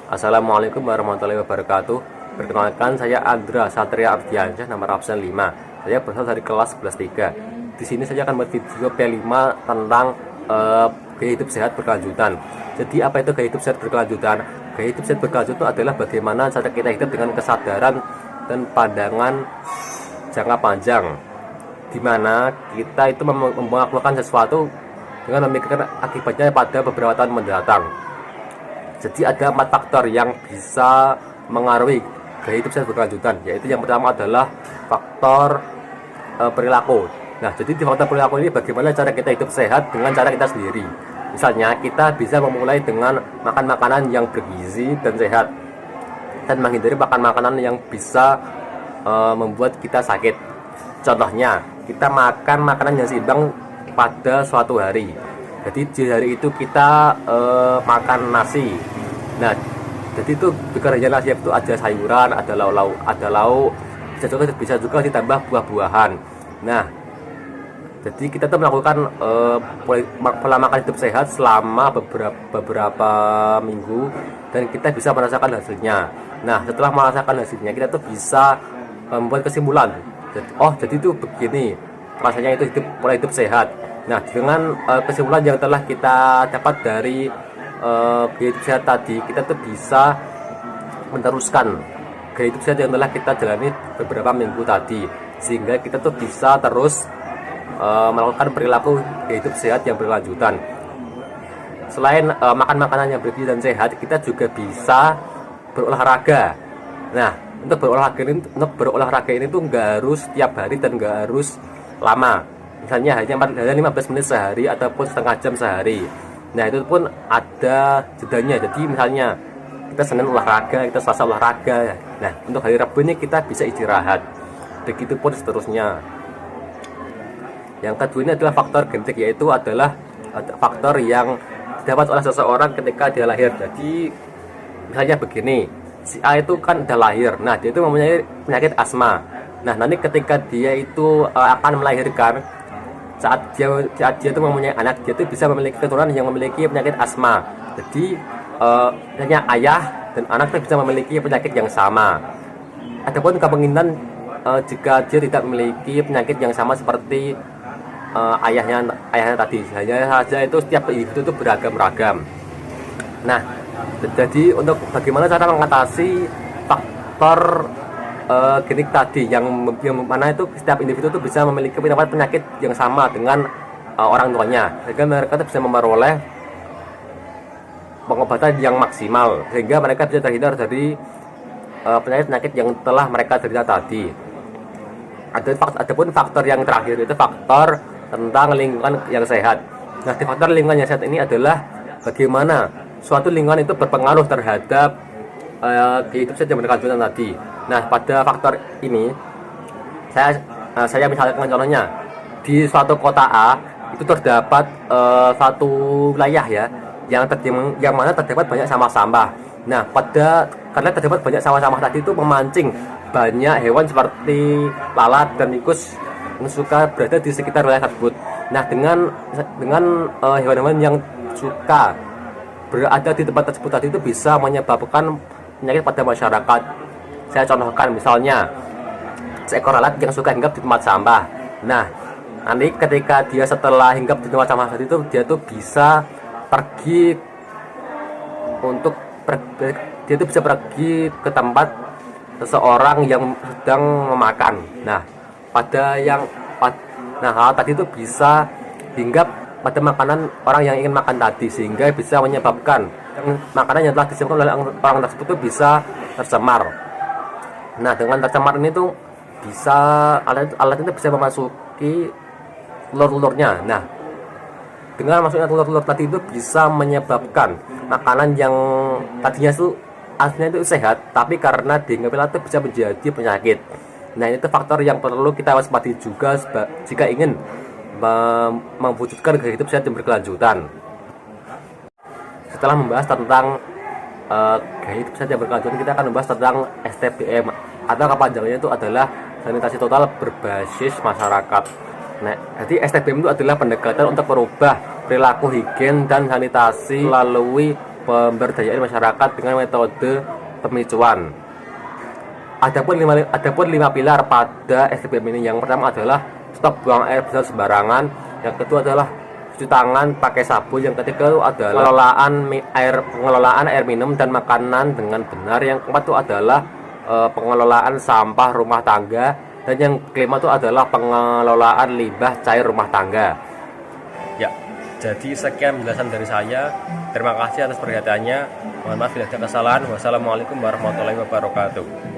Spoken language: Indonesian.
Assalamualaikum warahmatullahi wabarakatuh. Perkenalkan, saya Andra Satria Ardiansyah, nomor absen 5. Saya berasal dari kelas 11-3. Di sini saya akan bervideo P5 tentang gaya hidup sehat berkelanjutan. Jadi apa itu gaya hidup sehat berkelanjutan? Gaya hidup sehat berkelanjutan itu adalah bagaimana cara kita hidup dengan kesadaran dan pandangan jangka panjang, di mana kita itu melakukan sesuatu dengan memikirkan akibatnya pada beberapa tahun mendatang. Jadi ada 4 faktor yang bisa mengaruhi gaya hidup sehat berkelanjutan, yaitu yang pertama adalah faktor perilaku. Nah, jadi di faktor perilaku ini bagaimana cara kita hidup sehat dengan cara kita sendiri. Misalnya kita bisa memulai dengan makan makanan yang bergizi dan sehat, dan menghindari makan makanan yang bisa membuat kita sakit. Contohnya, kita makan makanan yang seimbang pada suatu hari. Jadi di hari itu kita makan nasi. Nah, jadi itu bekerja nasi itu ada sayuran, ada lauk, bisa juga ditambah buah-buahan. Nah, jadi kita tuh melakukan pola makan hidup sehat selama beberapa minggu, dan kita bisa merasakan hasilnya. Nah, setelah merasakan hasilnya, kita tuh bisa membuat kesimpulan. Jadi itu begini rasanya itu pola hidup sehat. Nah, dengan kesimpulan yang telah kita dapat dari gaya hidup sehat tadi, kita tuh bisa meneruskan gaya hidup sehat yang telah kita jalani beberapa minggu tadi, sehingga kita tuh bisa terus melakukan perilaku gaya hidup sehat yang berkelanjutan. Selain makan makanan yang bergizi dan sehat, kita juga bisa berolahraga. Nah, untuk berolahraga ini tuh nggak harus tiap hari dan nggak harus lama. Misalnya hanya 15 menit sehari ataupun setengah jam sehari. Nah, itu pun ada jedanya. Jadi misalnya kita Senin olahraga, kita Selasa olahraga. Nah, untuk hari Rabu ini kita bisa istirahat. Begitupun seterusnya. Yang kedua ini adalah faktor genetik, yaitu adalah faktor yang didapat oleh seseorang ketika dia lahir. Jadi misalnya begini, si A itu kan udah lahir. Nah, dia itu mempunyai penyakit asma. Nah, nanti ketika dia itu akan melahirkan, saat dia itu mempunyai anak, dia itu bisa memiliki keturunan yang memiliki penyakit asma. Jadi hanya ayah dan anak itu bisa memiliki penyakit yang sama. Adapun kemungkinan jika dia tidak memiliki penyakit yang sama seperti ayahnya tadi, hanya saja itu setiap individu itu beragam-ragam. Nah, jadi untuk bagaimana cara mengatasi faktor genetik tadi, yang mana itu setiap individu itu bisa memiliki penyakit yang sama dengan orang tuanya, sehingga mereka bisa memperoleh pengobatan yang maksimal, sehingga mereka bisa terhindar dari penyakit yang telah mereka derita tadi. Adapun faktor yang terakhir itu faktor tentang lingkungan yang sehat. Nah, di faktor lingkungan yang sehat ini adalah bagaimana suatu lingkungan itu berpengaruh terhadap gaya hidup sehat yang berkelanjutan tadi. Nah, pada faktor ini saya misalkan contohnya, di suatu kota A itu terdapat satu wilayah ya yang mana terdapat banyak sampah-sampah. Nah, karena terdapat banyak sampah-sampah tadi itu memancing banyak hewan seperti lalat dan tikus yang suka berada di sekitar wilayah tersebut. Nah, dengan hewan-hewan yang suka berada di tempat tersebut tadi itu bisa menyebabkan penyakit pada masyarakat. Saya contohkan misalnya seekor lalat yang suka hinggap di tempat sampah. Nah, nanti ketika dia setelah hinggap di tempat sampah tadi itu, dia tuh bisa pergi ke tempat seseorang yang sedang memakan. Nah, hal tadi itu bisa hinggap pada makanan orang yang ingin makan tadi, sehingga bisa menyebabkan makanan yang telah disiapkan oleh orang tersebut itu bisa tercemar. Nah, dengan tercemar ini tuh bisa alat itu bisa memasuki telur-telurnya. Nah, dengan masuknya telur-telur tadi itu bisa menyebabkan makanan yang tadinya itu aslinya itu sehat, tapi karena dihinggap itu bisa menjadi penyakit. Nah, itu faktor yang perlu kita waspadai juga jika ingin mewujudkan gaya hidup sehat yang berkelanjutan. Setelah membahas tentang gaya hidup sehat yang berkelanjutan, kita akan membahas tentang STBM, atau kepanjangannya itu adalah sanitasi total berbasis masyarakat. Nah, jadi STBM itu adalah pendekatan untuk merubah perilaku higien dan sanitasi melalui pemberdayaan masyarakat dengan metode pemicuan. Adapun lima pilar pada SDPM ini, yang pertama adalah stop buang air besar sembarangan, yang kedua adalah cuci tangan pakai sabun, yang ketiga itu adalah pengelolaan air minum dan makanan dengan benar, yang keempat itu adalah pengelolaan sampah rumah tangga, dan yang kelima itu adalah pengelolaan limbah cair rumah tangga. Ya, jadi sekian penjelasan dari saya. Terima kasih atas perhatiannya. Mohon maaf bila ada kesalahan. Wassalamualaikum warahmatullahi wabarakatuh.